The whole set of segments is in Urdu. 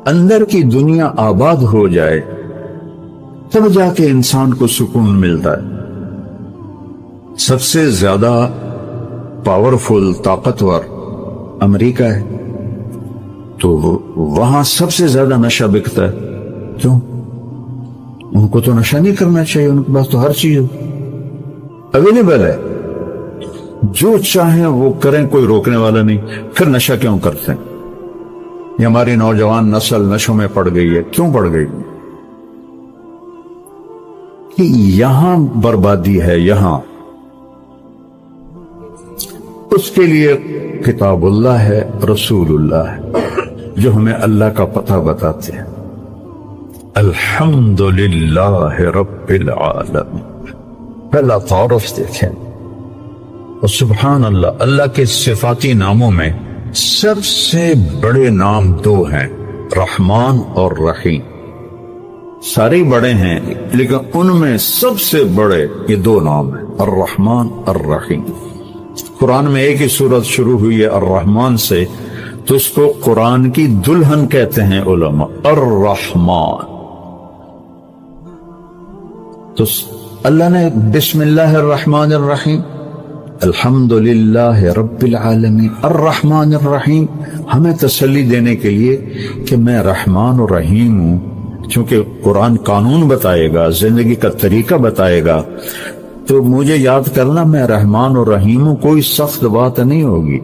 اندر کی دنیا آباد ہو جائے تب جا کے انسان کو سکون ملتا ہے۔ سب سے زیادہ پاورفل، طاقتور امریکہ ہے، تو وہاں سب سے زیادہ نشہ بکتا ہے۔ کیوں؟ ان کو تو نشہ نہیں کرنا چاہیے، ان کے پاس تو ہر چیز اویلیبل ہے، جو چاہیں وہ کریں، کوئی روکنے والا نہیں۔ پھر نشہ کیوں کرتے ہیں؟ یہ ہماری نوجوان نسل نشوں میں پڑ گئی ہے۔ کیوں پڑ گئی؟ کہ یہاں بربادی ہے، یہاں اس کے لیے کتاب اللہ ہے، رسول اللہ ہے، جو ہمیں اللہ کا پتہ بتاتے ہیں۔ الحمدللہ رب العالمین، پہلا تعارف دیکھیں۔ اور سبحان اللہ، اللہ کے صفاتی ناموں میں سب سے بڑے نام دو ہیں، رحمان اور رحیم۔ سارے بڑے ہیں لیکن ان میں سب سے بڑے یہ دو نام ہیں، الرحمن الرحیم۔ قرآن میں ایک ہی سورت شروع ہوئی ہے الرحمن سے، تو اس کو قرآن کی دلہن کہتے ہیں علماء، الرحمن۔ تو اللہ نے بسم اللہ الرحمن الرحیم، الحمدللہ رب العالمین، الرحمن الرحیم، ہمیں تسلی دینے کے لیے کہ میں رحمان و رحیم ہوں۔ چونکہ قرآن قانون بتائے گا، زندگی کا طریقہ بتائے گا، تو مجھے یاد کرنا میں رحمان و رحیم ہوں۔ کوئی سخت بات نہیں ہوگی،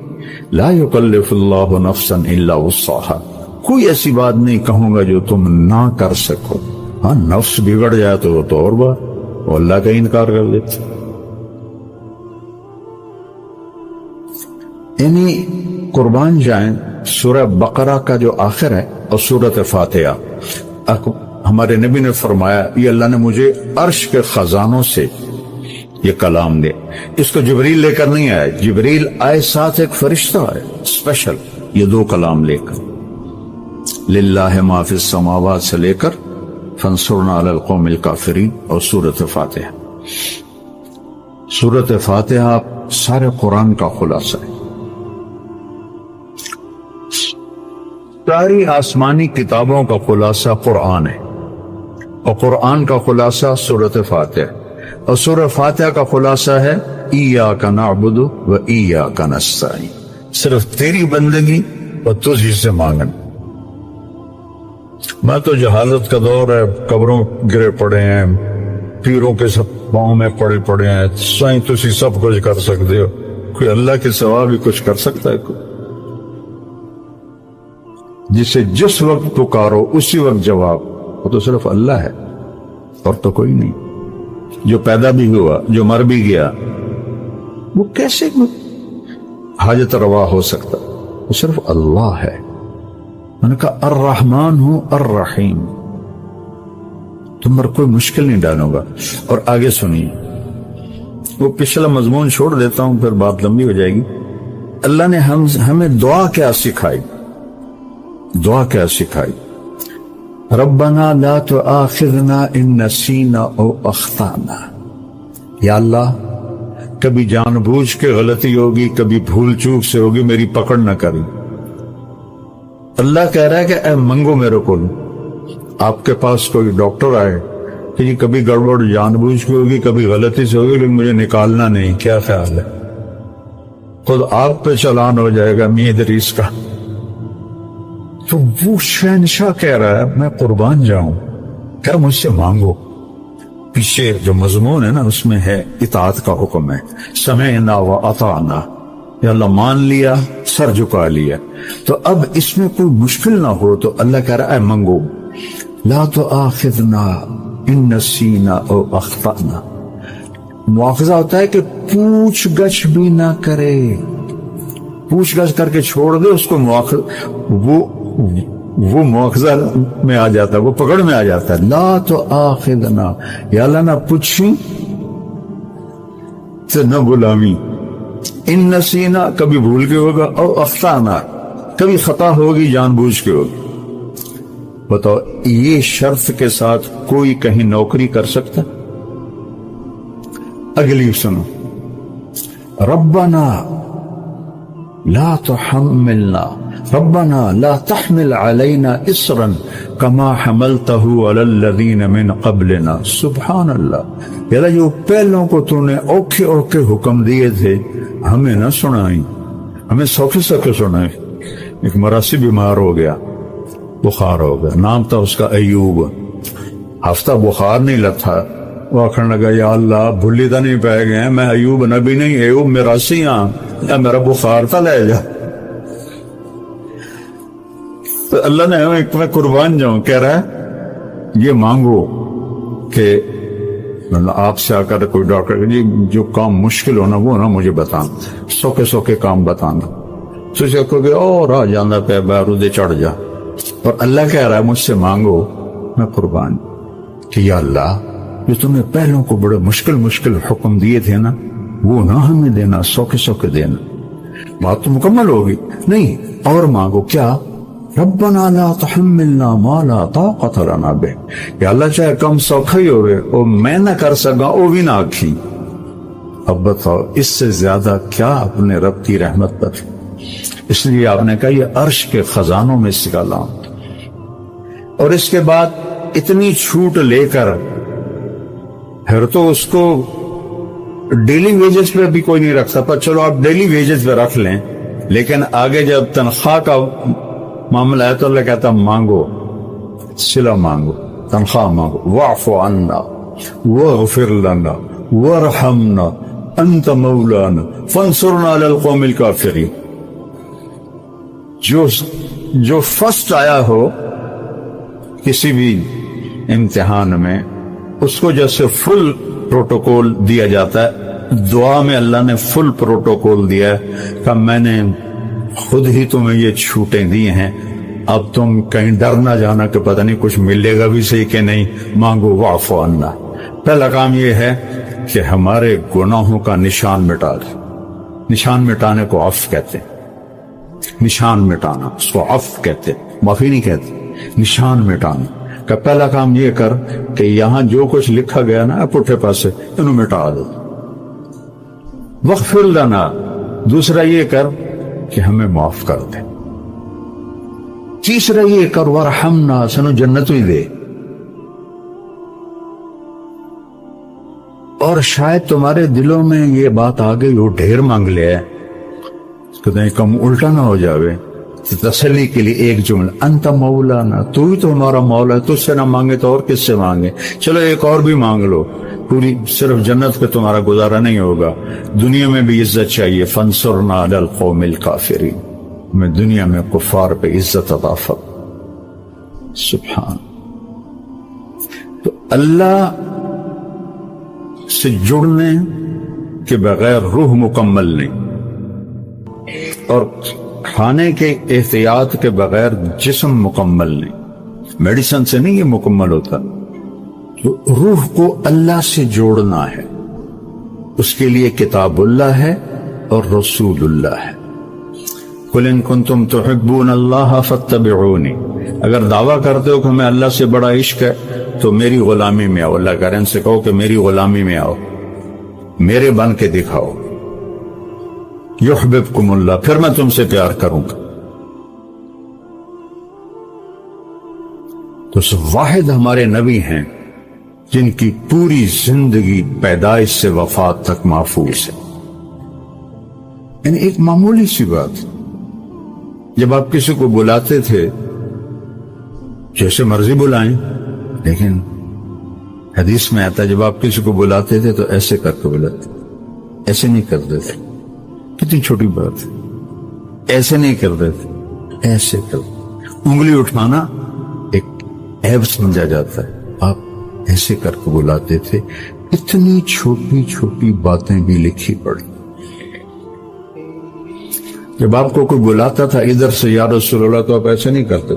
لا یکلف اللہ نفسا الا وسعها، کوئی ایسی بات نہیں کہوں گا جو تم نہ کر سکو۔ ہاں، نفس بگڑ جائے تو وہ تو اور بات، وہ اللہ کا انکار کر دیتے۔ یعنی قربان جائیں، سورہ بقرہ کا جو آخر ہے اور سورۃ فاتحہ، ہمارے نبی نے فرمایا یہ اللہ نے مجھے عرش کے خزانوں سے یہ کلام دے۔ اس کو جبریل لے کر نہیں آئے، جبریل آئے ساتھ ایک فرشتہ ہے اسپیشل، یہ دو کلام لے کر، للہ ما فی السماوات سے لے کر فانصرنا علی القوم الکافرین، اور سورۃ فاتحہ۔ سورۃ فاتحہ سارے قرآن کا خلاصہ ہے، ساری آسمانی کتابوں کا خلاصہ قرآن ہے، اور قرآن کا خلاصہ سورۃ فاتحہ، اور سورہ فاتحہ کا خلاصہ ہے ایاک نعبد و ایاک نستعین، صرف تیری بندگی اور تجھ سے مانگن۔ میں تو جہالت کا دور ہے، قبروں گرے پڑے ہیں، پیروں کے سب پاؤں میں پڑے ہیں، سائیں تسی سب کچھ کر سکتے ہو، کوئی اللہ کے سوا بھی کچھ کر سکتا ہے؟ کوئی جسے جس وقت پکارو اسی وقت جواب، وہ تو صرف اللہ ہے اور تو کوئی نہیں۔ جو پیدا بھی ہوا، جو مر بھی گیا، وہ کیسے حاجت روا ہو سکتا؟ وہ صرف اللہ ہے۔ میں نے کہا الرحمن ہوں الرحیم، تم پر کوئی مشکل نہیں ڈالوں گا۔ اور آگے سنیے، وہ پچھلا مضمون چھوڑ دیتا ہوں، پھر بات لمبی ہو جائے گی۔ اللہ نے ہمیں دعا کیا سکھائی، دعا کیا سکھائی؟ ربنا لا تؤاخذنا ان نسینا او اخطانا، یا اللہ کبھی جان بوجھ کے غلطی ہوگی، کبھی بھول چوک سے ہوگی، میری پکڑ نہ کری۔ اللہ کہہ رہا ہے کہ اے منگو میرے کو، آپ کے پاس کوئی ڈاکٹر آئے کہ جی کبھی گڑبڑ جان بوجھ کے ہوگی، کبھی غلطی سے ہوگی، لیکن مجھے نکالنا نہیں، کیا خیال ہے؟ خود آپ پہ چلان ہو جائے گا میاں ادریس کا۔ تو وہ شہنشاہ کہہ رہا ہے میں قربان جاؤں، کیا مجھ سے مانگو۔ پیچھے جو مضمون ہے نا اس میں ہے اطاعت کا حکم ہے، سمعنا و اطعنا، یا اللہ مان لیا، سر جھکا لیا۔ تو اب اس میں کوئی مشکل نہ ہو تو اللہ کہہ رہا ہے منگو، لا تؤاخذنا ان نسینا او اخطأنا۔ مواخذہ ہوتا ہے کہ پوچھ گچھ بھی نہ کرے، پوچھ گچھ کر کے چھوڑ دے اس کو، وہ مواخذہ میں آ جاتا ہے، وہ پکڑ میں آ جاتا ہے۔ لا تؤاخذنا، یا اللہ نہ پوچھی تو نہ غلامی، ان نسینا کبھی بھول کے ہوگا، او اخطانا کبھی خطا ہوگی، جان بوجھ کے ہوگی۔ بتاؤ یہ شرط کے ساتھ کوئی کہیں نوکری کر سکتا؟ اگلی سنو، ربنا لا تحملنا ربنا لا تحمل علينا اسرا كما حملته على الذين من قبلنا. سبحان اللہ. یا اللہ جو پہلوں کو تو نے اوکھے اوکھے حکم دیے تھے ہمیں نہ سنائیں، ہمیں سوکھے سوکھے سنائیں. ایک مراسی بیمار ہو گیا، بخار ہو گیا، نام تھا اس کا ایوب. ہفتہ بخار نہیں لتھا، وہ آخر لگا یا اللہ بھلی تو نہیں پہ گئے، میں ایوب نبی نہیں، ایوب مراسی ہاں، یا میرا بخار تھا لے جا. تو اللہ نے میں قربان جاؤں، کہہ رہا ہے یہ مانگو کہ آپ سے آ کر کوئی ڈاکٹر جی جو کام مشکل ہونا وہ نا مجھے بتانا، سوکھے سوکھے کام بتانا. تو کہو گے اور آ جانا پہ بارودے چڑھ جا. اور اللہ کہہ رہا ہے مجھ سے مانگو، میں قربان کہ یا اللہ جو تم نے پہلوں کو بڑے مشکل مشکل حکم دیے تھے نا وہ نہ ہمیں دینا، سوکھے سوکھے دینا. بات تو مکمل ہوگی نہیں، اور مانگو کیا؟ ربنا لا تحملنا ما لا طاقت لنا به. یا اللہ چاہے کم سوکھا ہی ہوئے اور میں نہ کر سکا وہ بھی نہ آکھی. اب بتاؤ اس سے زیادہ کیا اپنے رب کی رحمت پر. اس لیے آپ نے کہا یہ عرش کے خزانوں میں سے کا لام. اور اس کے بعد اتنی چھوٹ لے کر پھر تو اس کو ڈیلی ویجز پہ بھی کوئی نہیں رکھتا، پر چلو آپ ڈیلی ویجز پہ رکھ لیں، لیکن آگے جب تنخواہ کا معاملہ ہے تو اللہ کہتا مانگو، صلہ مانگو، تنخواہ مانگو. واعف عنا واغفر لنا وارحمنا انت مولانا فانصرنا علی القوم الکافرین. جو فرسٹ آیا ہو کسی بھی امتحان میں اس کو جیسے فل پروٹوکول دیا جاتا ہے، دعا میں اللہ نے فل پروٹوکول دیا ہے کہ میں نے خود ہی تمہیں یہ چھوٹیں دی ہیں، اب تم کہیں ڈر نہ جانا کہ پتہ نہیں کچھ ملے گا بھی صحیح کہ نہیں. مانگو واعف عنا. پہلا کام یہ ہے کہ ہمارے گناہوں کا نشان مٹا دے. نشان مٹانے کو عفو کہتے ہیں. نشان مٹانا اس کو عفو کہتے، معافی نہیں کہتے. نشان مٹانا کا پہلا کام یہ کر کہ یہاں جو کچھ لکھا گیا نا پٹھے پاسے انہوں مٹا دو. واغفر لنا دوسرا یہ کر کہ ہمیں معاف کر دے. تیسرا یہ کر ورحمنا سنو جنت ہی دے. اور شاید تمہارے دلوں میں یہ بات آ گئی وہ ڈھیر مانگ لیا ہے، کہیں کم الٹا نہ ہو جاوے. تسلی کے لیے ایک جملہ انت مولانا، تو ہی تو ہمارا مولا ہے، تجھ سے نہ مانگے تو اور کس سے مانگے. چلو ایک اور بھی مانگ لو، پوری صرف جنت پہ تمہارا گزارا نہیں ہوگا، دنیا میں بھی عزت چاہیے. فانصرنا علی القوم الکافرین، میں دنیا میں کفار پہ عزت عطا فرما. سبحان. تو اللہ سے جڑنے کے بغیر روح مکمل نہیں، اور کھانے کے احتیاط کے بغیر جسم مکمل نہیں. میڈیسن سے نہیں یہ مکمل ہوتا. تو روح کو اللہ سے جوڑنا ہے، اس کے لیے کتاب اللہ ہے اور رسول اللہ ہے. قل ان کنتم تحبون اللہ فاتبعونی. اگر دعویٰ کرتے ہو کہ ہمیں اللہ سے بڑا عشق ہے تو میری غلامی میں آؤ. اللہ کہہ رہے ہیں ان سے کہو کہ میری غلامی میں آؤ، میرے بن کے دکھاؤ. یحببکم اللہ، پھر میں تم سے پیار کروں گا. تو واحد ہمارے نبی ہیں جن کی پوری زندگی پیدائش سے وفات تک محفوظ ہے. یعنی ایک معمولی سی بات، جب آپ کسی کو بلاتے تھے جیسے مرضی بلائیں، لیکن حدیث میں آتا ہے جب آپ کسی کو بلاتے تھے تو ایسے کر کے بلاتے، ایسے نہیں کرتے تھے. کتنی چھوٹی بات ہے، ایسے نہیں کرتے تھے، ایسے کر. انگلی اٹھانا ایک عیب سمجھا جاتا ہے، آپ ایسے کر کے بلاتے تھے. اتنی چھوٹی چھوٹی باتیں بھی لکھی پڑی. جب آپ کو کوئی بلاتا تھا ادھر سے یا رسول اللہ تو آپ ایسے نہیں کرتے.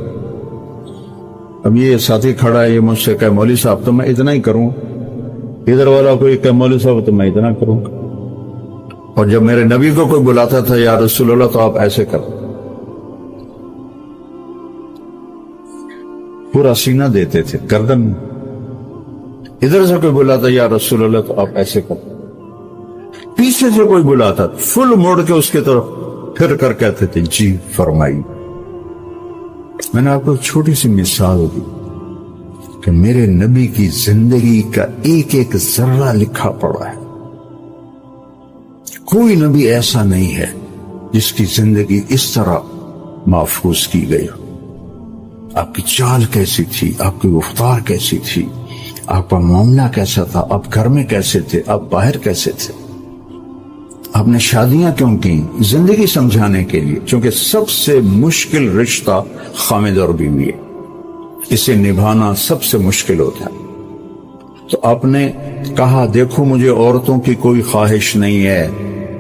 اب یہ ساتھی کھڑا ہے، یہ مجھ سے کہے مولوی صاحب تو میں اتنا ہی کروں، ادھر والا کوئی کہے مولوی صاحب تو میں اتنا کروں. اور جب میرے نبی کو کوئی بلاتا تھا یا رسول اللہ تو آپ ایسے کرتے، پورا سینہ دیتے تھے، گردن. ادھر سے کوئی بلاتا یا رسول اللہ تو آپ ایسے کرتے. پیچھے سے کوئی بلاتا فل موڑ کے اس کے طرف پھر کر کہتے تھے جی فرمائی. میں نے آپ کو چھوٹی سی مثال دی کہ میرے نبی کی زندگی کا ایک ایک ذرہ لکھا پڑا ہے. کوئی نبی ایسا نہیں ہے جس کی زندگی اس طرح محفوظ کی گئی ہو. آپ کی چال کیسی تھی، آپ کی گفتار کیسی تھی، آپ کا معاملہ کیسا تھا، آپ گھر میں کیسے تھے، آپ باہر کیسے تھے، آپ نے شادیاں کیوں کی، زندگی سمجھانے کے لیے. چونکہ سب سے مشکل رشتہ خامد اور بیوی ہے، اسے نبھانا سب سے مشکل ہوتا ہے. تو آپ نے کہا دیکھو مجھے عورتوں کی کوئی خواہش نہیں ہے،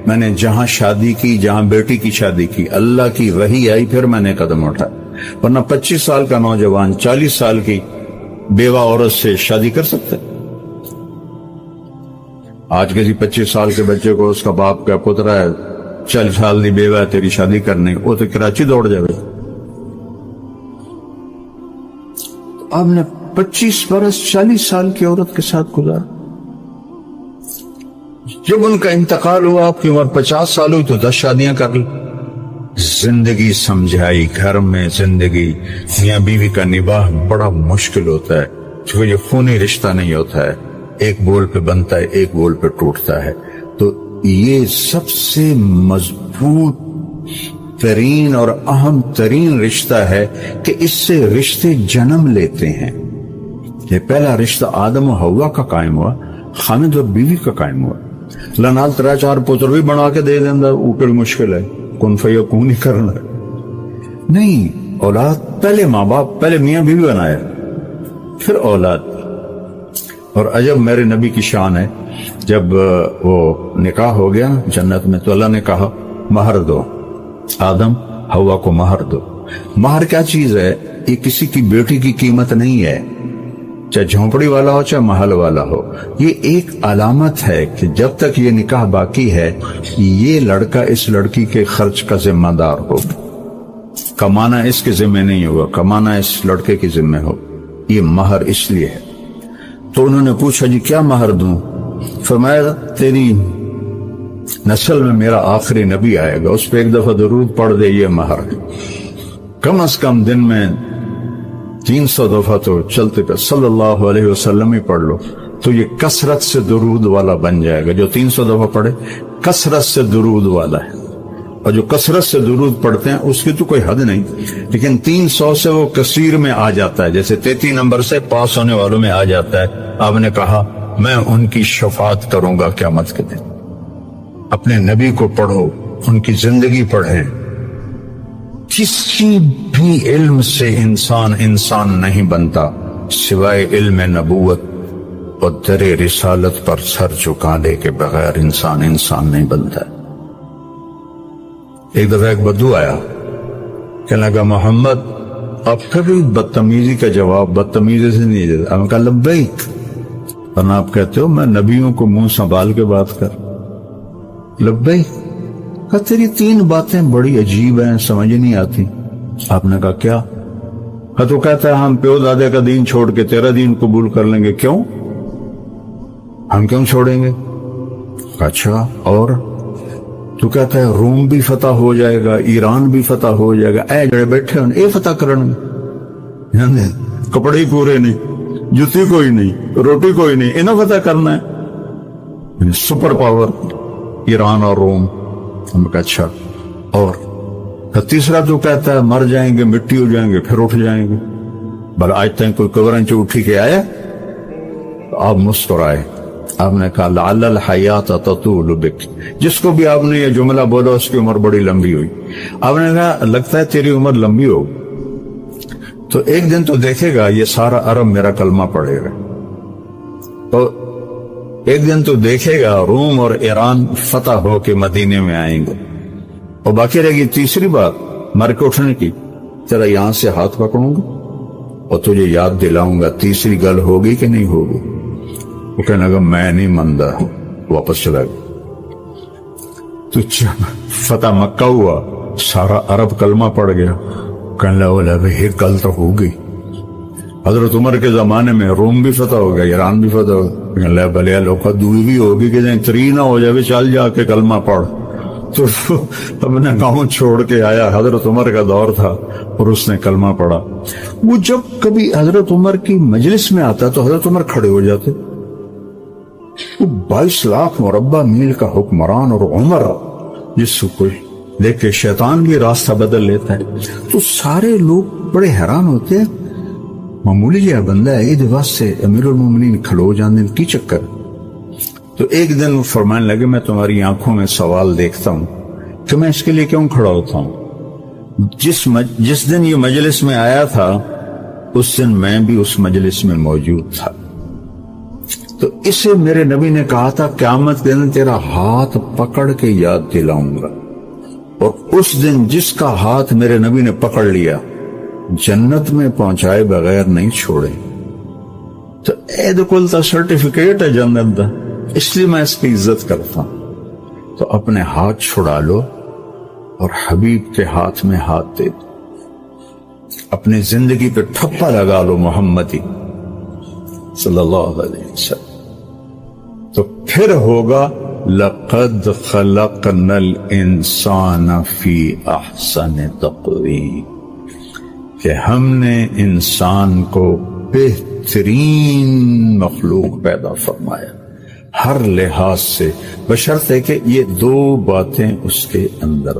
میں نے جہاں شادی کی، جہاں بیٹی کی شادی کی، اللہ کی وحی آئی پھر میں نے قدم اٹھایا. ورنہ 25 سال کا نوجوان 40 سال کی بیوہ عورت سے شادی کر سکتا ہے؟ آج کسی 25 سال کے بچے کو اس کا باپ کا پترا ہے 40 سال دی بیوہ ہے تیری شادی کرنے، وہ تو کراچی دوڑ جائے. آپ نے 25 برس 40 سال کی عورت کے ساتھ گزارا. جب ان کا انتقال ہوا آپ کی عمر 50 سال ہوئی تو 10 شادیاں کر لی. زندگی سمجھائی، گھر میں زندگی میاں بیوی کا نباہ بڑا مشکل ہوتا ہے کیونکہ یہ خونی رشتہ نہیں ہوتا ہے، ایک بول پہ بنتا ہے ایک بول پہ ٹوٹتا ہے. تو یہ سب سے مضبوط ترین اور اہم ترین رشتہ ہے کہ اس سے رشتے جنم لیتے ہیں. یہ پہلا رشتہ آدم و حوا کا قائم ہوا، خامد اور بیوی کا قائم ہوا. اللہ نال 3-4 پتر بھی بنا کے دے دیں وہ بڑی مشکل ہے، کن فیکون ہی کرنا ہے. نہیں، اولاد پہلے ماں باپ، پہلے میاں بیوی بنایا پھر اولاد. اور عجب میرے نبی کی شان ہے، جب وہ نکاح ہو گیا جنت میں تو اللہ نے کہا مہر دو، آدم حوا کو مہر دو. مہر کیا چیز ہے؟ یہ کسی کی بیٹی کی قیمت نہیں ہے، چاہے جھونپڑی والا ہو چاہے محل والا ہو. یہ ایک علامت ہے کہ جب تک یہ نکاح باقی ہے یہ لڑکا اس لڑکی کے خرچ کا ذمہ دار ہو. کمانا اس کے ذمہ نہیں ہوگا، کمانا اس لڑکے کے ذمہ ہو. یہ مہر اس لیے ہے. تو انہوں نے پوچھا جی کیا مہر دوں؟ فرمایا تیری نسل میں میرا آخری نبی آئے گا، اس پہ ایک دفعہ درود پڑھ دے، یہ مہر. کم از کم دن میں 300 دفعہ تو چلتے پہ صلی اللہ علیہ وسلم ہی پڑھ لو تو یہ کثرت سے درود والا بن جائے گا. جو 300 دفعہ پڑھے کثرت سے درود والا ہے، اور جو کثرت سے درود پڑھتے ہیں اس کی تو کوئی حد نہیں، لیکن 300 سے وہ کثیر میں آ جاتا ہے، جیسے 33 نمبر سے پاس ہونے والوں میں آ جاتا ہے. آپ نے کہا میں ان کی شفاعت کروں گا قیامت کے دن. اپنے نبی کو پڑھو، ان کی زندگی پڑھیں. کسی بھی علم سے انسان نہیں بنتا سوائے علم نبوت اور در رسالت پر سر جھکانے کے بغیر انسان نہیں بنتا. ایک دفعہ ایک بدو آیا، کہنے لگا محمد آپ کبھی بدتمیزی کا جواب بدتمیزی سے نہیں دیتا. ہم کہا لبیک. ورنہ آپ کہتے ہو میں نبیوں کو منہ سنبھال کے بات کر. لبیک. کہا تیری 3 باتیں بڑی عجیب ہیں، سمجھ نہیں آتی. آپ نے کہا کیا؟ کہا تو کہتا ہے ہم پیو دادے کا دین چھوڑ کے تیرا دین قبول کر لیں گے. کیوں؟ ہم کیوں چھوڑیں گے؟ کہا اچھا اور؟ تو کہتا ہے روم بھی فتح ہو جائے گا، ایران بھی فتح ہو جائے گا. اے جڑے بیٹھے ہوں اے فتح کرن گے، کپڑے ہی پورے نہیں، جوتی کوئی نہیں، روٹی کوئی نہیں، انہیں فتح کرنا ہے. سپر پاور ایران اور روم. ہم کہا اچھا اور؟ تیسرا تو کہتا ہے مر جائیں گے، مٹی ہو جائیں گے، پھر اٹھ جائیں گے. بل آج تک کوئی قبریں سے اٹھی کے آیا؟ آپ مسکرائے. آپ نے کہا لعل الحیات تطول بک. جس کو بھی آپ نے یہ جملہ بولا اس کی عمر بڑی لمبی ہوئی. آپ نے کہا لگتا ہے تیری عمر لمبی ہو تو ایک دن تو دیکھے گا یہ سارا عرب میرا کلمہ پڑھے گا، تو ایک دن تو دیکھے گا روم اور ایران فتح ہو کے مدینے میں آئیں گے. اور باقی رہے گی تیسری بات مر کے اٹھنے کی. تیرا یہاں سے ہاتھ پکڑوں گا اور تجھے یاد دلاؤں گا تیسری گل ہوگی کہ نہیں ہوگی. وہ کہنے لگا میں نہیں مانتا، واپس چلا گیا. تو فتح مکہ ہوا، سارا عرب کلمہ پڑ گیا. کہنے لگا ایک گل تو ہوگی. حضرت عمر کے زمانے میں روم بھی فتح ہو گیا، ایران بھی فتح ہو گیا. بھلے لوگ دوری بھی ہوگی کہ تری نہ ہو جائے، چل جا کے کلمہ پڑھ. تو اپنا گاؤں چھوڑ کے آیا. حضرت عمر کا دور تھا اور اس نے کلمہ پڑھا. وہ جب کبھی حضرت عمر کی مجلس میں آتا تو حضرت عمر کھڑے ہو جاتے. وہ 22 لاکھ مربع میل کا حکمران اور عمر جس کو دیکھ کے شیطان بھی راستہ بدل لیتا ہے. تو سارے لوگ بڑے حیران ہوتے ہیں, معمولی جہا بندہ ہے یہ واسطے امیر المومنین کھلو جانے کی چکر. تو ایک دن وہ فرمانے لگے میں تمہاری آنکھوں میں سوال دیکھتا ہوں کہ میں اس کے لیے کیوں کھڑا ہوتا ہوں. جس دن یہ مجلس میں آیا تھا اس دن میں بھی اس مجلس میں موجود تھا. تو اسے میرے نبی نے کہا تھا قیامت کے دن تیرا ہاتھ پکڑ کے یاد دلاؤں گا, اور اس دن جس کا ہاتھ میرے نبی نے پکڑ لیا جنت میں پہنچائے بغیر نہیں چھوڑے. تو اے دکل تا سرٹیفکیٹ ہے جنت دا, اس لیے میں اس کی عزت کرتا ہوں. تو اپنے ہاتھ چھڑا لو اور حبیب کے ہاتھ میں ہاتھ دے دو, اپنی زندگی پہ ٹھپا لگا لو محمدی صلی اللہ علیہ وسلم. تو پھر ہوگا لقد خلقنا الانسان فی احسن تقویم, کہ ہم نے انسان کو بہترین مخلوق پیدا فرمایا ہر لحاظ سے, بشرط ہے کہ یہ دو باتیں اس کے اندر.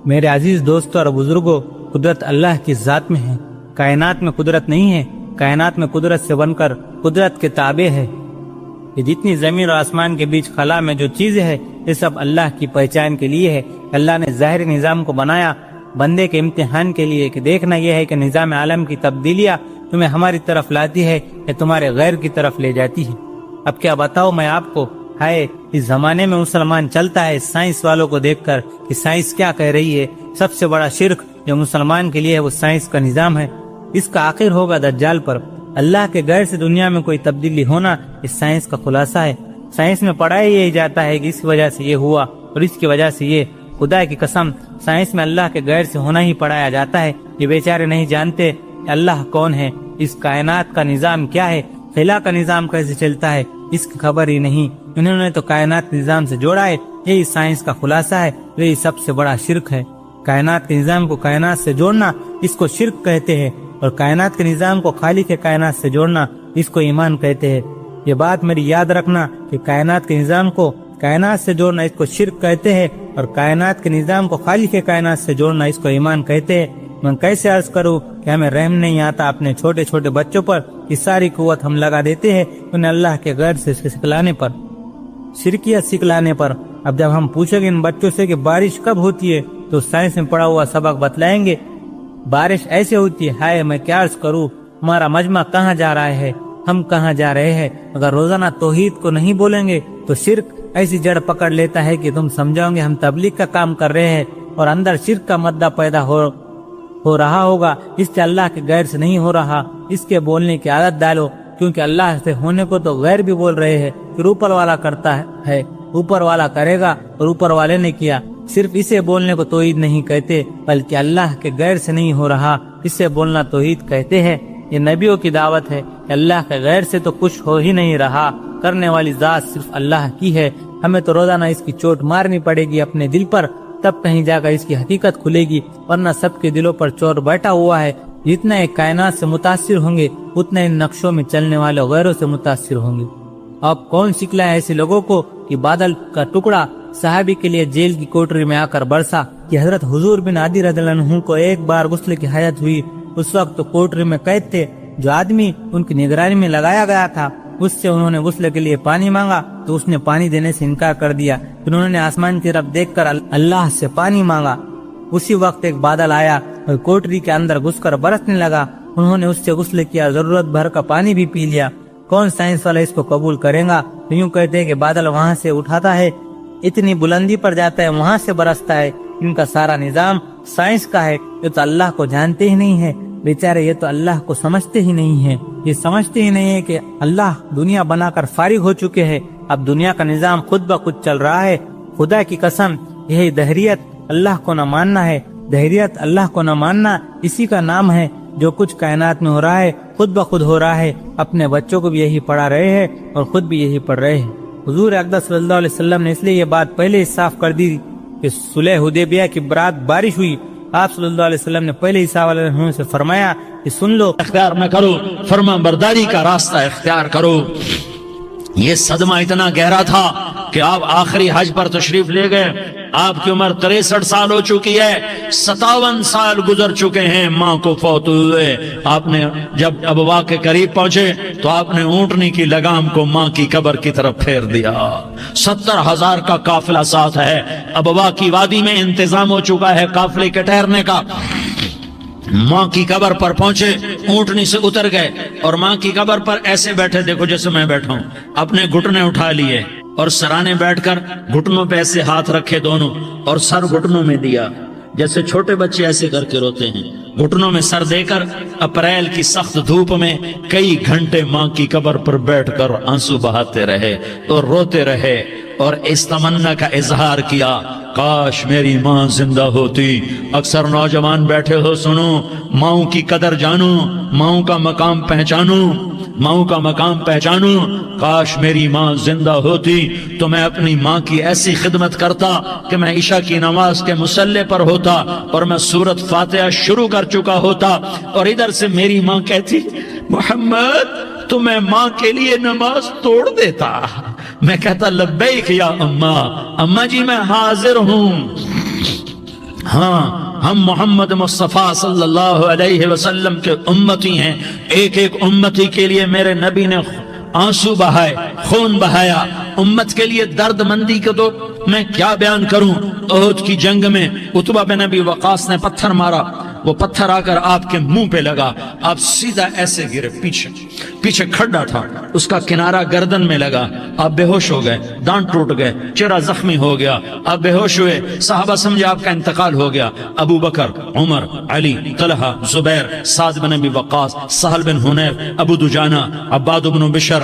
میرے عزیز دوستوں اور بزرگوں, قدرت اللہ کی ذات میں ہے, کائنات میں قدرت نہیں ہے. کائنات میں قدرت سے بن کر قدرت کے تابع ہے. یہ جتنی زمین اور آسمان کے بیچ خلا میں جو چیزیں ہے یہ سب اللہ کی پہچان کے لیے ہے. اللہ نے ظاہری نظام کو بنایا بندے کے امتحان کے لیے, کہ دیکھنا یہ ہے کہ نظام عالم کی تبدیلیاں تمہیں ہماری طرف لاتی ہے یا تمہارے غیر کی طرف لے جاتی ہے. اب کیا بتاؤ میں آپ کو, ہائے اس زمانے میں مسلمان چلتا ہے سائنس والوں کو دیکھ کر کہ سائنس کیا کہہ رہی ہے. سب سے بڑا شرک جو مسلمان کے لیے ہے وہ سائنس کا نظام ہے. اس کا آخر ہوگا دجال پر. اللہ کے غیر سے دنیا میں کوئی تبدیلی ہونا اس سائنس کا خلاصہ ہے. سائنس میں پڑھایا یہی جاتا ہے کہ اس کی وجہ سے یہ ہوا اور اس کی وجہ سے یہ. خدا کی قسم سائنس میں اللہ کے غیر سے ہونا ہی پڑھایا جاتا ہے. یہ بیچارے نہیں جانتے کہ اللہ کون ہے, اس کائنات کا نظام کیا ہے, خلا کا نظام کیسے چلتا ہے, اس کی خبر ہی نہیں. انہوں نے تو کائنات نظام سے جوڑا ہے. یہی سائنس کا خلاصہ ہے, یہی سب سے بڑا شرک ہے. کائنات کے نظام کو کائنات سے جوڑنا اس کو شرک کہتے ہیں, اور کائنات کے نظام کو خالق کے کائنات سے جوڑنا اس کو ایمان کہتے ہیں. یہ بات میری یاد رکھنا کہ کائنات کے نظام کو کائنات سے جوڑنا اس کو شرک کہتے ہیں, اور کائنات کے نظام کو خالق کے کائنات سے جوڑنا اس کو ایمان کہتے ہیں. میں کیسے عرض کروں کہ ہمیں رحم نہیں آتا اپنے چھوٹے چھوٹے بچوں پر, کہ ساری قوت ہم لگا دیتے ہیں انہیں اللہ کے غیر سے سکھلانے پر, شرکیت سکھلانے پر. اب جب ہم پوچھیں گے ان بچوں سے کہ بارش کب ہوتی ہے تو سائنس میں پڑھا ہوا سبق بتلائیں گے بارش ایسے ہوتی ہے. ہائے میں کیا عرض کروں, ہمارا مجمع کہاں جا رہا ہے, ہم کہاں جا رہے ہیں. اگر روزانہ توحید کو نہیں بولیں گے تو شرک ایسی جڑ پکڑ لیتا ہے کہ تم سمجھاؤ گے ہم تبلیغ کا کام کر رہے ہیں, اور اندر شرک کا مادہ پیدا ہو رہا ہوگا. اس سے اللہ کے غیر سے نہیں ہو رہا. اس کے بولنے کی عادت ڈالو, کیونکہ اللہ سے ہونے کو تو غیر بھی بول رہے ہیں. پھر اوپر والا کرتا ہے, اوپر والا کرے گا اور اوپر والے نے کیا. صرف اسے بولنے کو توحید نہیں کہتے, بلکہ اللہ کے غیر سے نہیں ہو رہا اسے بولنا توحید کہتے ہیں. یہ نبیوں کی دعوت ہے کہ اللہ کے غیر سے تو کچھ ہو ہی نہیں رہا, کرنے والی ذات صرف اللہ کی ہے. ہمیں تو روزانہ اس کی چوٹ مارنی پڑے گی اپنے دل پر, تب کہیں جا کر اس کی حقیقت کھلے گی, ورنہ سب کے دلوں پر چور بیٹھا ہوا ہے. جتنا ایک کائنات سے متاثر ہوں گے اتنا ان نقشوں میں چلنے والے غیروں سے متاثر ہوں گے. اب کون سکھلا ہے ایسے لوگوں کو کہ بادل کا ٹکڑا صحابی کے لیے جیل کی کوٹری میں آ کر برسا, کہ حضرت حضور بن عدی رضی اللہ عنہ کو ایک بار غسل کی حاجت ہوئی. اس وقت تو کوٹری میں قید تھے. جو آدمی ان کی نگرانی میں لگایا گیا تھا اس سے انہوں نے غسل کے لیے پانی مانگا تو اس نے پانی دینے سے انکار کر دیا. پھر انہوں نے آسمان کی طرف دیکھ کر اللہ سے پانی مانگا. اسی وقت ایک بادل آیا اور کوٹری کے اندر گھس کر برسنے لگا. انہوں نے اس سے غسل کیا, ضرورت بھر کا پانی بھی پی لیا. کون سائنس والا اس کو قبول کرے گا؟ یوں کہتے ہیں کہ بادل وہاں سے اٹھاتا ہے, اتنی بلندی پر جاتا ہے, وہاں سے برستا ہے. ان کا سارا نظام سائنس کا ہے. یہ تو اللہ کو جانتے ہی نہیں ہے بیچارے, یہ تو اللہ کو سمجھتے ہی نہیں ہے. یہ سمجھتے ہی نہیں ہے کہ اللہ دنیا بنا کر فارغ ہو چکے ہیں, اب دنیا کا نظام خود بخود چل رہا ہے. خدا کی قسم یہی دہریت اللہ کو نہ ماننا ہے. دہریت اللہ کو نہ ماننا اسی کا نام ہے. جو کچھ کائنات میں ہو رہا ہے خود بخود ہو رہا ہے. اپنے بچوں کو بھی یہی پڑھا رہے ہیں اور خود بھی یہی پڑھ رہے ہیں. حضور اقدس صلی اللہ علیہ وسلم نے اس لیے یہ بات پہلے ہی صاف کر دی کہ صلح حدیبیہ کی برات بارش ہوئی. آپ صلی اللہ علیہ وسلم نے پہلے ہی صحابہ علیہ وسلم سے فرمایا کہ سن لو، اختیار نہ کرو، فرما برداری کا راستہ اختیار کرو. یہ صدمہ اتنا گہرا تھا کہ آپ آخری حج پر تشریف لے گئے. آپ کی عمر 63 سال ہو چکی ہے، 57 سال گزر چکے ہیں ماں کو فوت ہوئے. آپ نے جب ابوا کے قریب پہنچے تو آپ نے اونٹنی کی لگام کو ماں کی قبر کی طرف پھیر دیا. 70,000 کا قافلہ ساتھ ہے. ابوا کی وادی میں انتظام ہو چکا ہے قافلے کے ٹھہرنے کا. ماں کی قبر پر پہنچے، اونٹنی سے اتر گئے اور ماں کی قبر پر ایسے بیٹھے، دیکھو جیسے میں بیٹھا ہوں، اپنے گھٹنے اٹھا لیے اور سرانے بیٹھ کر گھٹنوں پہ ایسے ہاتھ رکھے دونوں اور سر گھٹنوں میں دیا، جیسے چھوٹے بچے ایسے کر کے روتے ہیں. گھٹنوں میں سر دے کر اپریل کی سخت دھوپ میں کئی گھنٹے ماں کی قبر پر بیٹھ کر آنسو بہاتے رہے اور روتے رہے اور اس تمنا کا اظہار کیا، کاش میری ماں زندہ ہوتی. اکثر نوجوان بیٹھے ہو، سنو، ماؤں کی قدر جانو، ماؤں کا مقام پہچانو، ماؤں کا مقام پہچانو. کاش میری ماں زندہ ہوتی تو میں اپنی ماں کی ایسی خدمت کرتا کہ میں عشاء کی نماز کے مصلی پر ہوتا اور میں سورۃ فاتحہ شروع کر چکا ہوتا اور ادھر سے میری ماں کہتی، محمد تو میں ماں کے لیے نماز توڑ دیتا. میں کہتا، لبیک یا اماں، اماں جی میں حاضر ہوں. ہاں، ہم محمد مصطفیٰ صلی اللہ علیہ وسلم کے امتی ہیں. ایک ایک امتی کے لیے میرے نبی نے آنسو بہائے، خون بہایا. امت کے لیے درد مندی کو تو میں کیا بیان کروں. احد کی جنگ میں عتبہ بن ابی وقاص نے پتھر مارا، وہ پتھر آ کر آپ کے منہ پہ لگا، آپ سیدھا ایسے گرے، پیچھے کھڈا تھا، اس کا کنارہ گردن میں لگا، آپ بے ہوش ہو گئے، دانت ٹوٹ گئے، چہرہ زخمی ہو گیا، آپ بے ہوش ہوئے. صحابہ سمجھے آپ کا انتقال ہو گیا. ابو بکر، عمر، علی، طلحہ، زبیر، سعد بن ابی وقاص، سہل بن حنیف، ابو دجانہ، عباد بن بشر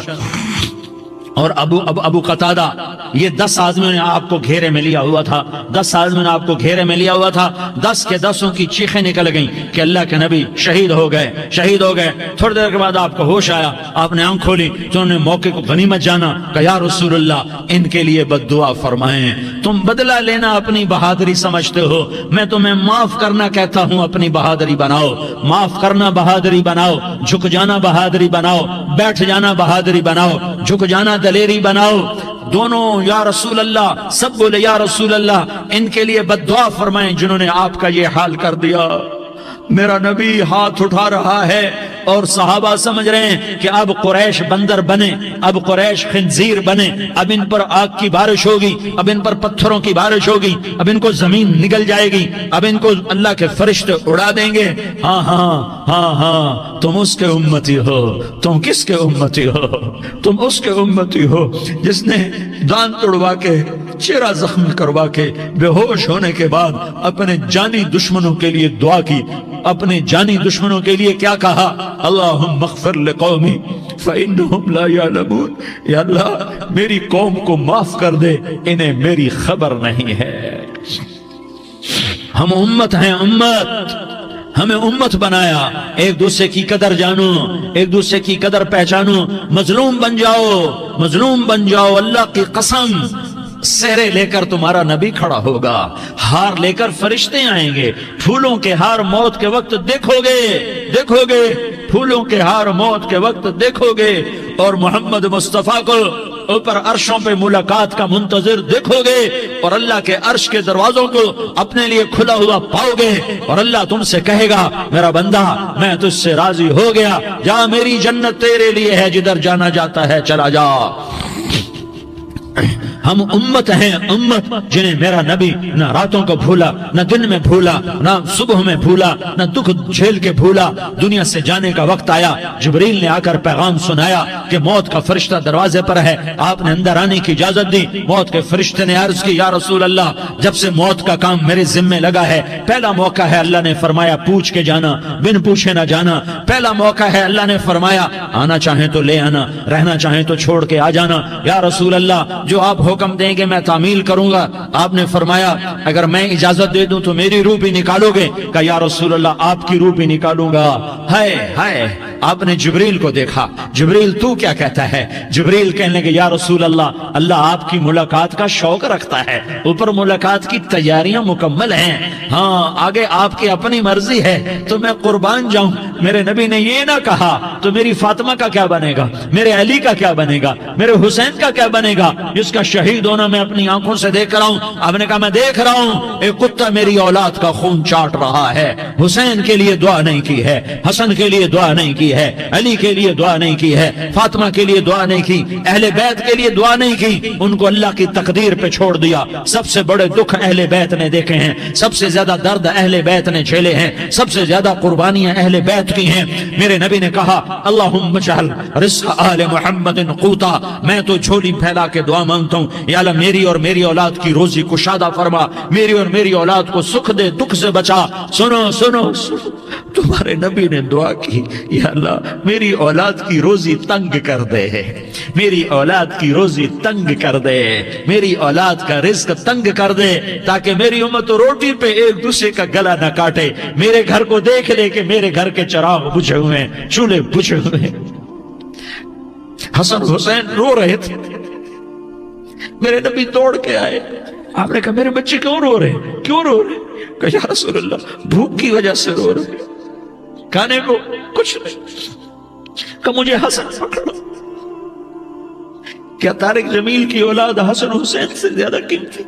اور ابو قتادہ، یہ 10 آدمیوں نے آپ کو گھیرے میں لیا ہوا تھا. 10 آدمیوں نے آپ کو گھیرے میں لیا ہوا تھا. 10 کے 10 کی چیخیں نکل گئیں کہ اللہ کے نبی شہید ہو گئے، شہید ہو گئے. تھوڑی دیر کے بعد آپ کو ہوش آیا، آپ نے آنکھ کھولی تو انہوں نے موقع کو غنیمت جانا کہ یا رسول اللہ ان کے لیے بد دعا فرمائیں. تم بدلہ لینا اپنی بہادری سمجھتے ہو، میں تمہیں معاف کرنا کہتا ہوں اپنی بہادری بناؤ. معاف کرنا بہادری بناؤ، جھک جانا بہادری بناؤ، بیٹھ جانا بہادری بناؤ، جھک جانا دلیری بناؤ. دونوں یا رسول اللہ، سب بولے یا رسول اللہ ان کے لیے بد دعا فرمائیں جنہوں نے آپ کا یہ حال کر دیا. میرا نبی ہاتھ اٹھا رہا ہے اور صحابہ سمجھ رہے ہیں کہ اب قریش بندر بنے، اب قریش خنزیر بنے، اب ان پر آگ کی بارش ہوگی، اب ان پر پتھروں کی بارش ہوگی، اب ان کو زمین نگل جائے گی، اب ان کو اللہ کے فرشتے اڑا دیں گے. ہاں ہاں ہاں ہاں، تم اس کے امتی ہو. تم کس کے امتی ہو؟ تم اس کے امتی ہو جس نے دان توڑوا کے، چہرہ زخم کروا کے، بے ہوش ہونے کے بعد اپنے جانی دشمنوں کے لیے دعا کی. اپنے جانی دشمنوں کے لیے کیا کہا؟ اللہم اغفر لقومی فإنہم لا یعلمون. یا اللہ میری قوم کو معاف کر دے، انہیں میری خبر نہیں ہے. ہم امت ہیں، امت، ہمیں امت بنایا. ایک دوسرے کی قدر جانو، ایک دوسرے کی قدر پہچانو. مظلوم بن جاؤ، مظلوم بن جاؤ. اللہ کی قسم، سہرے لے کر تمہارا نبی کھڑا ہوگا، ہار لے کر فرشتے آئیں گے. پھولوں کے ہار موت کے وقت دیکھو گے، دیکھو گے، پھولوں کے ہار موت کے وقت دیکھو گے. اور محمد مصطفیٰ کو اوپر عرشوں پہ ملاقات کا منتظر دیکھو گے اور اللہ کے عرش کے دروازوں کو اپنے لیے کھلا ہوا پاؤ گے. اور اللہ تم سے کہے گا، میرا بندہ میں تجھ سے راضی ہو گیا، جا میری جنت تیرے لیے ہے، جدھر جانا جاتا ہے چلا جا. ہم امت ہیں، امت جنہیں میرا نبی نہ راتوں کو بھولا، نہ دن میں بھولا، نہ صبح میں بھولا، نہ دکھ جھیل کے بھولا. دنیا سے جانے کا وقت آیا، جبریل نے آ کر پیغام سنایا کہ موت کا فرشتہ دروازے پر ہے. آپ نے اندر آنے کی اجازت دی. موت کے فرشتے نے عرض کی، یا رسول اللہ جب سے موت کا کام میرے ذمے لگا ہے، پہلا موقع ہے، اللہ نے فرمایا پوچھ کے جانا، بن پوچھے نہ جانا. پہلا موقع ہے، اللہ نے فرمایا آنا چاہیں تو لے آنا، رہنا چاہیں تو چھوڑ کے آ جانا. یا رسول اللہ جو آپ حکم دیں گے میں تعمیل کروں گا. آپ نے فرمایا اگر میں اجازت دے دوں تو میری روح بھی نکالو گے؟ کہ یا رسول اللہ آپ کی روح بھی نکالوں گا. ہائے ہائے آپ نے جبریل کو دیکھا، جبریل تو کیا کہتا ہے؟ جبریل کہنے لگے یا رسول اللہ، اللہ آپ کی ملاقات کا شوق رکھتا ہے، اوپر ملاقات کی تیاریاں مکمل ہیں، ہاں آگے آپ کی اپنی مرضی ہے تو میں قربان جاؤں۔ میرے نبی نے یہ نہ کہا تو میری فاطمہ کا کیا بنے گا، میرے علی کا کیا بنے گا، میرے حسین کا کیا بنے گا جس کا شہید ہونا میں اپنی آنکھوں سے دیکھ رہا ہوں۔ آپ نے کہا میں دیکھ رہا ہوں ایک کتا میری اولاد کا خون چاٹ رہا ہے، حسین کے لیے دعا نہیں کی ہے، حسن کے لیے دعا نہیں کی ہے، علی کے لیے دعا نہیں کی ہے، فاطمہ کے لیے دعا نہیں کی، اہل بیت کے لیے دعا نہیں کی، ان کو اللہ کی تقدیر پہ چھوڑ دیا۔ سب سے بڑے دکھ اہل بیت نے دیکھے ہیں، سب سے زیادہ درد اہل بیت نے جھیلے ہیں، سب سے زیادہ قربانیاں اہل بیت کی ہیں۔ میرے نبی نے کہا اللہم اجعل رزق آل محمد قوتا، میں تو جھولی پھیلا کے دعا مانگتا ہوں یا اللہ میری اور میری اولاد کی روزی کشادہ فرما، میری اور میری اولاد کو سکھ دے، دکھ سے بچا۔ سنو سنو سنو، تمہارے نبی نے دعا کی یا اللہ میری اولاد کی روزی تنگ کر دے، میری اولاد کی روزی تنگ کر دے، میری اولاد کا رزق تنگ کر دے، تاکہ میری امت روٹی پہ ایک دوسرے کا گلا نہ کاٹے، میرے گھر کو دیکھ لے کہ میرے گھر کے چراغ بجھے ہوئے ہیں، چولہے بجھے ہوئے ہیں۔ حسن حسین رو رہے تھے، میرے نبی دوڑ کے آئے، آپ نے کہا میرے بچے کیوں رو رہے، کیوں رو رہے؟ کہا یا رسول اللہ بھوک کی وجہ سے رو رہے، کھانے کو کچھ نہیں۔ کہ مجھے حسن پکڑا۔ کیا طارق جمیل کی اولاد حسن حسین سے زیادہ قیمتی؟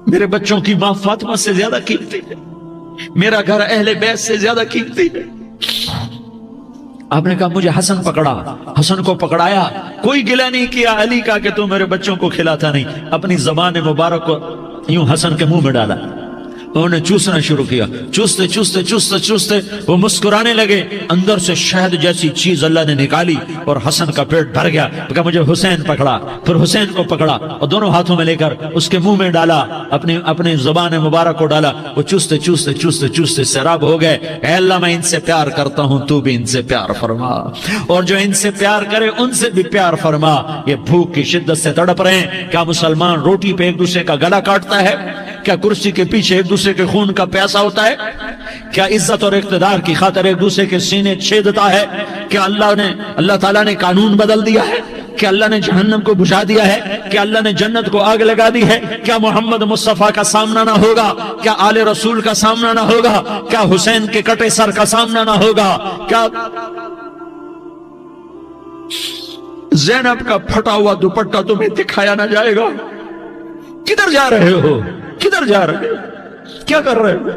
میرے بچوں کی ماں فاطمہ سے زیادہ قیمتی ہے، میرا گھر اہل بیت سے زیادہ قیمتی ہے۔ آپ نے کہا مجھے حسن پکڑا، حسن کو پکڑایا، کوئی گلہ نہیں کیا علی کا کہ تو میرے بچوں کو کھلاتا نہیں، اپنی زبان مبارک کو یوں حسن کے منہ میں ڈالا، انہوں نے چوسنا شروع کیا، چوستے چوستے چوستے چوستے وہ مسکرانے لگے، اندر سے شہد جیسی چیز اللہ نے نکالی اور حسن کا پیٹ بھر گیا۔ کہا مجھے حسین پکڑا، پھر حسین کو پکڑا اور دونوں ہاتھوں میں لے کر اس کے منہ میں ڈالا، اپنی زبان مبارک کو ڈالا، وہ چوستے چوستے چوستے چوستے سیراب ہو گئے۔ اے اللہ میں ان سے پیار کرتا ہوں، تو بھی ان سے پیار فرما، اور جو ان سے پیار کرے ان سے بھی پیار فرما۔ یہ بھوک کی شدت سے تڑپ رہے ہیں، کیا مسلمان روٹی پہ ایک دوسرے کا گلا کاٹتا ہے؟ کیا کرسی کے پیچھے ایک دوسرے کے خون کا پیاسا ہوتا ہے؟ کیا عزت اور اقتدار کی خاطر ایک دوسرے کے سینے چھیدتا ہے؟ کیا اللہ تعالیٰ نے قانون بدل دیا ہے؟ کیا اللہ نے جہنم کو بجھا دیا ہے؟ کیا اللہ نے جنت کو آگ لگا دی ہے؟ کیا محمد مصطفیٰ کا سامنا نہ ہوگا؟ کیا آل رسول کا سامنا نہ ہوگا؟ کیا حسین کے کٹے سر کا سامنا نہ ہوگا؟ کیا زینب کا پھٹا ہوا دوپٹہ تمہیں دکھایا نہ جائے گا؟ کدھر جا رہے ہو؟ کدھر جا رہے ہو؟ کیا کر رہے ہو؟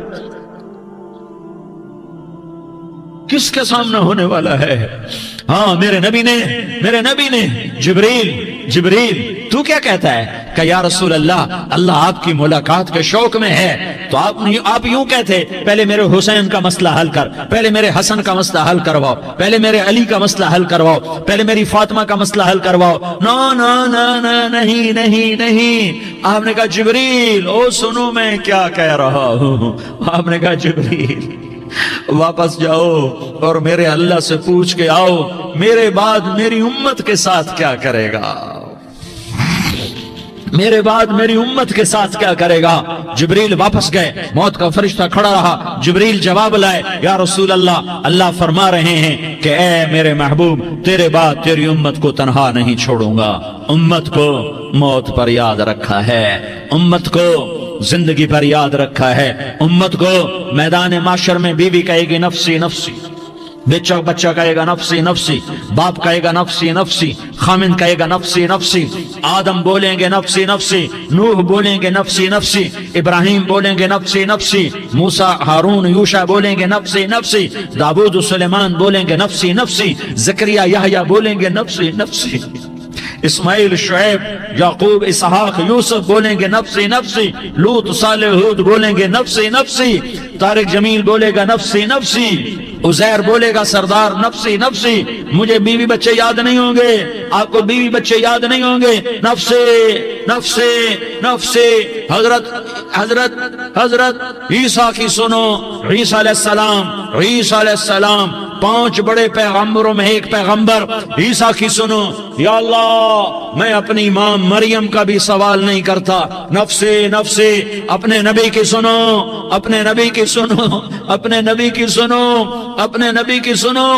کس کے سامنے ہونے والا ہے؟ ہاں میرے نبی نے جبریل تو کیا کہتا ہے کہ یا رسول اللہ آپ کی ملاقات کے شوق میں ہے، تو آپ یوں کہتے پہلے میرے حسین کا مسئلہ حل کر، پہلے میرے حسن کا مسئلہ حل کرواؤ، پہلے میرے علی کا مسئلہ حل کرواؤ، پہلے میری فاطمہ کا مسئلہ حل کرواؤ۔ نہیں۔ آپ نے کہا جبریل او سنو میں کیا کہہ رہا ہوں۔ آپ نے کہا جبریل واپس جاؤ اور میرے اللہ سے پوچھ کے آؤ میرے بعد میری امت کے ساتھ کیا کرے گا، میرے بعد میری امت کے ساتھ کیا کرے گا۔ جبریل واپس گئے، موت کا فرشتہ کھڑا رہا، جبریل جواب لائے یا رسول اللہ فرما رہے ہیں کہ اے میرے محبوب تیرے بعد تیری امت کو تنہا نہیں چھوڑوں گا، امت کو موت پر یاد رکھا ہے، امت کو زندگی پر یاد رکھا ہے، امت کو میدان معاشر میں بیوی کہے گی نفسی نفسی، بچہ کہے گا نفسی نفسی، باپ کہے گا نفسی نفسی، خامن کہے گا نفسی نفسی، آدم بولیں گے نفسی نفسی، نوح بولیں گے نفسی نفسی، ابراہیم بولیں گے نفسی نفسی، موسیٰ ہارون یوشع بولیں گے نفسی نفسی، داؤد سلیمان بولیں گے نفسی نفسی، زکریا یحییٰ بولیں گے نفسی نفسی، اسماعیل شعیب یعقوب اسحاق یوسف بولیں گے نفسی نفسی، لوط صالح ہود بولیں گے نفسی نفسی، طارق جمیل بولے گا نفسی نفسی، عزیر بولے گا سردار نفسی نفسی، مجھے بیوی بچے یاد نہیں ہوں گے، آپ کو بیوی بچے یاد نہیں ہوں گے، نفسی نفسی نفسی۔ حضرت عیسیٰ کی سنو، عیسیٰ علیہ السلام 5 بڑے پیغمبروں میں ایک پیغمبر عیسیٰ کی سنو، یا اللہ میں اپنی ماں مریم کا بھی سوال نہیں کرتا، نفسے نفسے، اپنے نبی کی سنو، اپنے نبی کی سنو، اپنے نبی کی سنو، اپنے نبی کی سنو۔